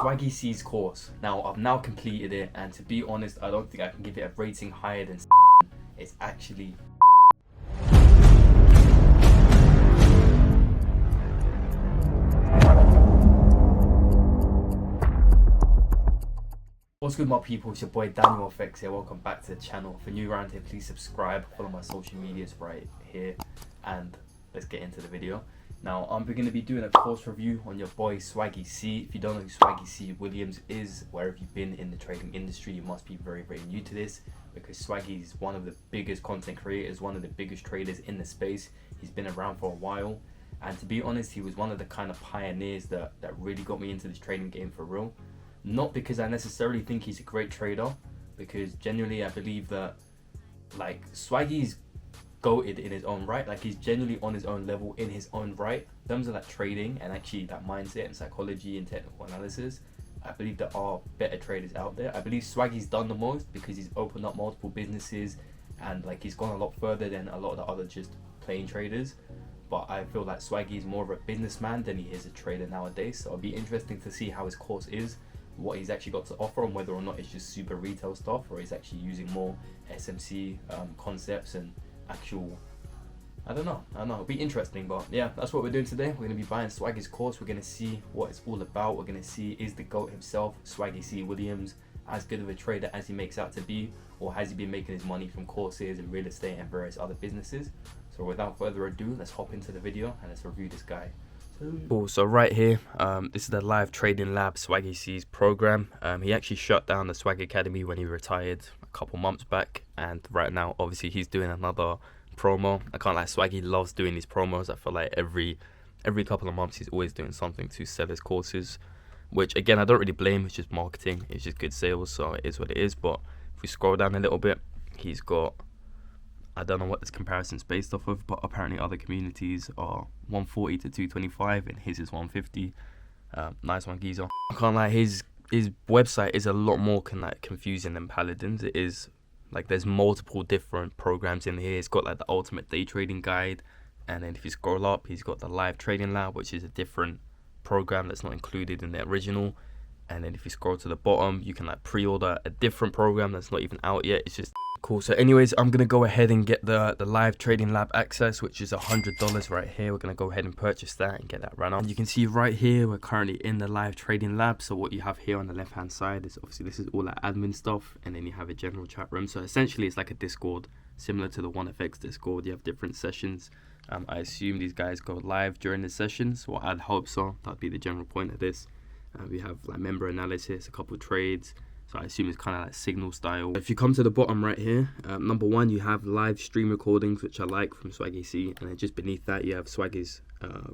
SWAGGY C's course. Now, I've now completed it, and to be honest, I don't think I can give it a rating higher than it's actually What's good, my people? It's your boy Daniel FX here. Welcome back to the channel. If you're new around here, please subscribe, follow my social medias right here, and let's get into the video. Now, I'm going to be doing a course review on your boy SWAGGY C. If you don't know who SWAGGY C Williams is, wherever you've been in the trading industry, you must be very, very new to this, because SWAGGY is one of the biggest content creators, one of the biggest traders in the space. He's been around for a while, and to be honest, he was one of the kind of pioneers that really got me into this trading game for real. Not because I necessarily think he's a great trader, because genuinely I believe that like SWAGGY's goated in his own right. Like, he's genuinely on his own level in his own right. In terms of that trading and actually that mindset and psychology and technical analysis, I believe there are better traders out there. I believe SWAGGY's done the most because he's opened up multiple businesses, and like he's gone a lot further than a lot of the other just plain traders. But I feel like SWAGGY is more of a businessman than he is a trader nowadays. So it'll be interesting to see how his course is, what he's actually got to offer, and whether or not it's just super retail stuff, or he's actually using more SMC concepts and actual, I don't know, it'll be interesting. But yeah, that's what we're doing today. We're going to be buying SWAGGY's course. We're going to see what it's all about. We're going to see, is the GOAT himself, SWAGGY C Williams, as good of a trader as he makes out to be, or has he been making his money from courses and real estate and various other businesses? So without further ado, let's hop into the video and let's review this guy. Cool, so right here, this is the live trading lab SWAGGY C's program. He actually shut down the Swag Academy when he retired a couple months back, and right now obviously he's doing another promo. I can't lie, SWAGGY loves doing these promos. I feel like every couple of months he's always doing something to sell his courses, which again I don't really blame. It's just marketing, it's just good sales, so it is what it is. But if we scroll down a little bit, he's got, I don't know what this comparison's based off of, but apparently other communities are 140 to 225 and his is 150. Nice one, geezer. I can't lie, his website is a lot more confusing than Paladin's. It is like there's multiple different programs in here. It's got like the ultimate day trading guide, and then if you scroll up, he's got the live trading lab, which is a different program that's not included in the original. And then if you scroll to the bottom, you can like pre-order a different program that's not even out yet. It's just cool. So anyways, I'm gonna go ahead and get the live trading lab access, which is $100 right here. We're gonna go ahead and purchase that and get that run on. You can see right here we're currently in the live trading lab. So what you have here on the left hand side is obviously this is all that admin stuff, and then you have a general chat room. So essentially it's like a Discord similar to the OneFX Discord. You have different sessions. I assume these guys go live during the sessions, or I'd hope so. That'd be the general point of this. We have like member analysis, a couple of trades. So I assume it's kind of like signal style. If you come to the bottom right here, number one, you have live stream recordings, which I like, from SWAGGY C. And then just beneath that, you have SWAGGY's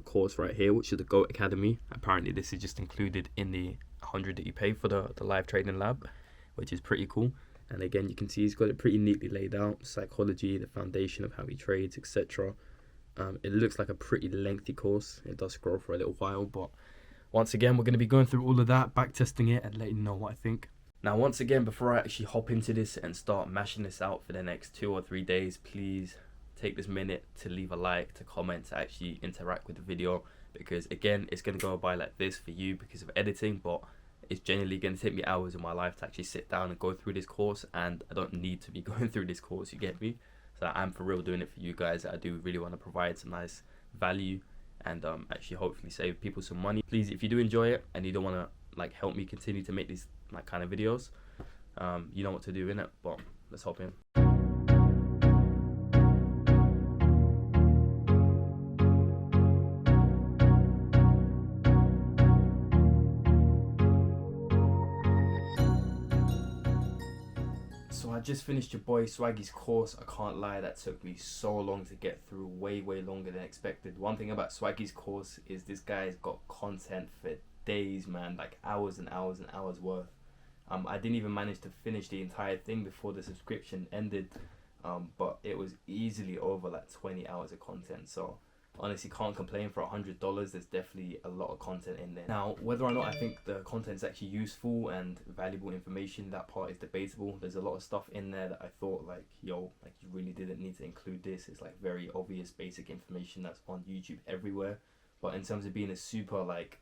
course right here, which is the GOAT Academy. Apparently, this is just included in the 100 that you pay for the live trading lab, which is pretty cool. And again, you can see he's got it pretty neatly laid out. Psychology, the foundation of how he trades, etc. It looks like a pretty lengthy course. It does scroll for a little while, but once again, we're going to be going through all of that, back testing it, and letting you know what I think. Now, once again, before I actually hop into this and start mashing this out for the next 2 or 3 days, please take this minute to leave a like, to comment, to actually interact with the video, because again, it's going to go by like this for you because of editing, but it's genuinely going to take me hours of my life to actually sit down and go through this course, and I don't need to be going through this course, you get me? So I'm for real doing it for you guys. I do really want to provide some nice value and actually hopefully save people some money. Please, if you do enjoy it and you don't want to like help me continue to make these like kind of videos, you know what to do, innit? But let's hop in. So I just finished your boy SWAGGY's course. I can't lie, that took me so long to get through, way longer than expected. One thing about SWAGGY's course is this guy's got content for days, man, like hours and hours and hours worth. I didn't even manage to finish the entire thing before the subscription ended, but it was easily over like 20 hours of content. So honestly, can't complain. For $100, there's definitely a lot of content in there. Now, whether or not I think the content is actually useful and valuable information, that part is debatable. There's a lot of stuff in there that I thought like, yo, like you really didn't need to include this. It's like very obvious basic information that's on YouTube everywhere. But in terms of being a super like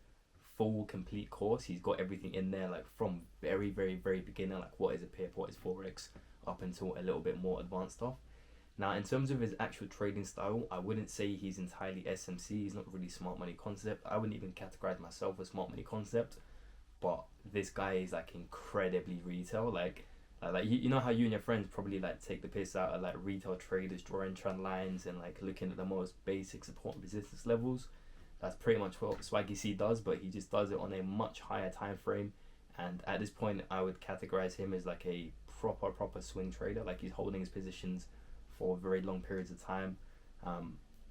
full complete course. He's got everything in there, like from very beginner, like what is a pip, what is forex, up until a little bit more advanced stuff. Now, in terms of his actual trading style, I wouldn't say he's entirely SMC. He's not really smart money concept. I wouldn't even categorize myself as smart money concept, but this guy is like incredibly retail. Like you know how you and your friends probably like take the piss out of like retail traders drawing trend lines and like looking at the most basic support and resistance levels. That's pretty much what Swaggy C does, but he just does it on a much higher time frame. And at this point, I would categorize him as like a proper swing trader. Like he's holding his positions for very long periods of time.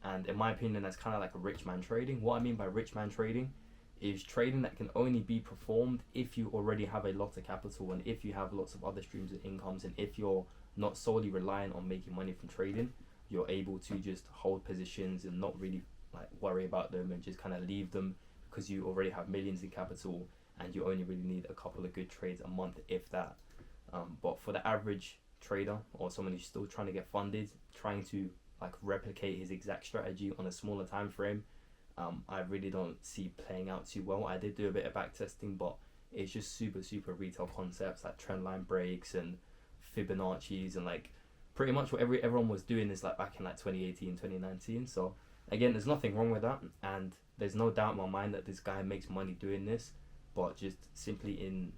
And in my opinion, that's kind of like a rich man trading. What I mean by rich man trading is trading that can only be performed if you already have a lot of capital and if you have lots of other streams of incomes, and if you're not solely reliant on making money from trading. You're able to just hold positions and not really like worry about them and just kind of leave them because you already have millions in capital and you only really need a couple of good trades a month, if that. But for the average trader or someone who's still trying to get funded, trying to like replicate his exact strategy on a smaller time frame, I really don't see playing out too well. I did do a bit of back testing, but it's just super retail concepts like trendline breaks and Fibonacci's and like pretty much what everyone was doing is like back in like 2018, 2019. So again, there's nothing wrong with that, and there's no doubt in my mind that this guy makes money doing this, but just simply in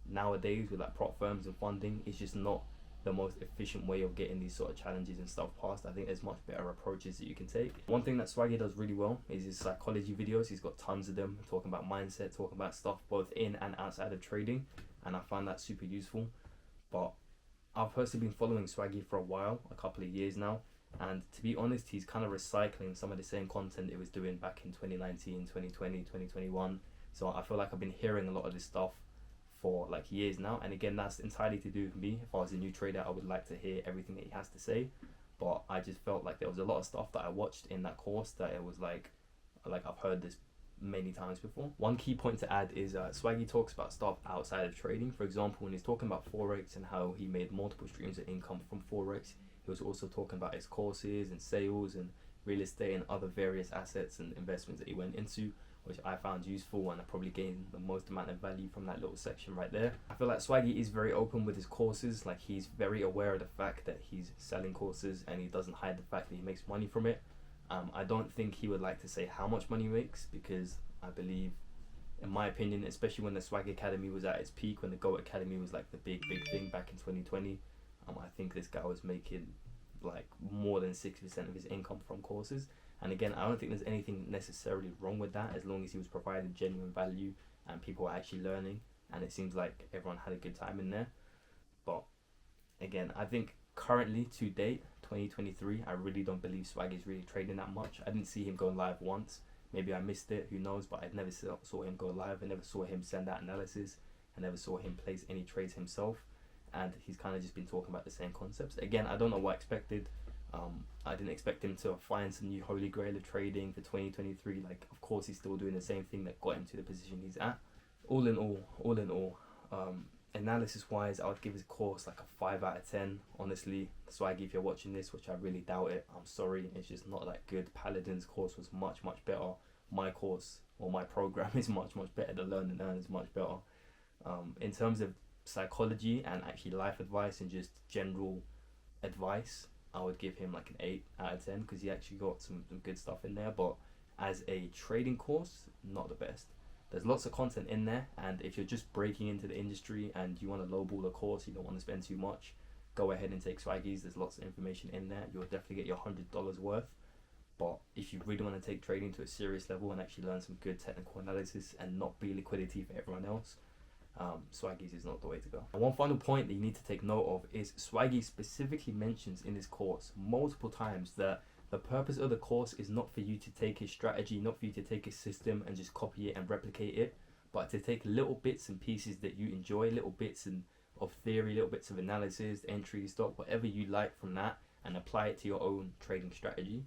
nowadays with like prop firms and funding, it's just not the most efficient way of getting these sort of challenges and stuff past. I think there's much better approaches that you can take. One thing that Swaggy does really well is his psychology videos. He's got tons of them talking about mindset, talking about stuff both in and outside of trading, and I find that super useful. But I've personally been following Swaggy for a while, a couple of years now, and to be honest, he's kind of recycling some of the same content it was doing back in 2019, 2020, 2021. So I feel like I've been hearing a lot of this stuff for like years now, and again, that's entirely to do with me. If I was a new trader, I would like to hear everything that he has to say, but I just felt like there was a lot of stuff that I watched in that course that it was like I've heard this many times before. One key point to add is Swaggy talks about stuff outside of trading. For example, when he's talking about forex and how he made multiple streams of income from forex, he was also talking about his courses and sales and real estate and other various assets and investments that he went into, which I found useful, and I probably gained the most amount of value from that little section right there. I feel like Swaggy is very open with his courses. Like he's very aware of the fact that he's selling courses, and he doesn't hide the fact that he makes money from it. I don't think he would like to say how much money he makes, because I believe, in my opinion, especially when the Swag Academy was at its peak, when the Go Academy was like the big thing back in 2020, I think this guy was making like more than 60% of his income from courses. And again, I don't think there's anything necessarily wrong with that, as long as he was providing genuine value and people were actually learning, and it seems like everyone had a good time in there. But again, I think currently, to date, 2023, I really don't believe Swag is really trading that much. I didn't see him go live once. Maybe I missed it, who knows, but I never saw him go live. I never saw him send out analysis. I never saw him place any trades himself. And he's kind of just been talking about the same concepts. Again, I don't know what I expected. I didn't expect him to find some new holy grail of trading for 2023. Like, of course, he's still doing the same thing that got him to the position he's at. All in all, analysis-wise, I would give his course like a 5 out of 10. Honestly, Swaggy, if you're watching this, which I really doubt it, I'm sorry, it's just not that good. Paladin's course was much better. My course, or my program, is much better. The Learn and Earn is much better. In terms of psychology and actually life advice and just general advice, I would give him like an 8 out of 10, because he actually got some good stuff in there. But as a trading course, not the best. There's lots of content in there, and if you're just breaking into the industry and you want to lowball a course, you don't want to spend too much, go ahead and take Swaggy's. There's lots of information in there. You'll definitely get your $100 worth. But if you really want to take trading to a serious level and actually learn some good technical analysis and not be liquidity for everyone else, Swaggy's is not the way to go. And one final point that you need to take note of is Swaggy specifically mentions in his course multiple times that the purpose of the course is not for you to take his strategy, not for you to take his system and just copy it and replicate it, but to take little bits and pieces that you enjoy, little bits of theory, little bits of analysis, entry, stock, whatever you like from that, and apply it to your own trading strategy.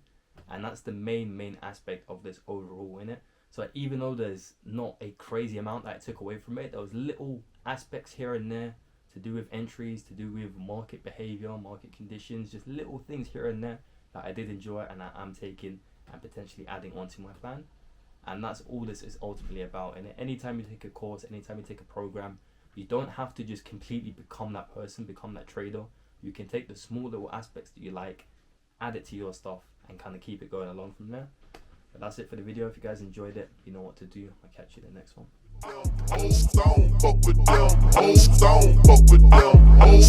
And that's the main aspect of this overall in it. So even though there's not a crazy amount that I took away from it, there was little aspects here and there to do with entries, to do with market behavior, market conditions, just little things here and there that I did enjoy and that I'm taking and potentially adding onto my plan. And that's all this is ultimately about. And anytime you take a course, anytime you take a program, you don't have to just completely become that person, become that trader. You can take the small little aspects that you like, add it to your stuff, and kind of keep it going along from there. But that's it for the video. If you guys enjoyed it, you know what to do. I'll catch you in the next one. Old zone, fuck with them. Old zone, fuck with them. Old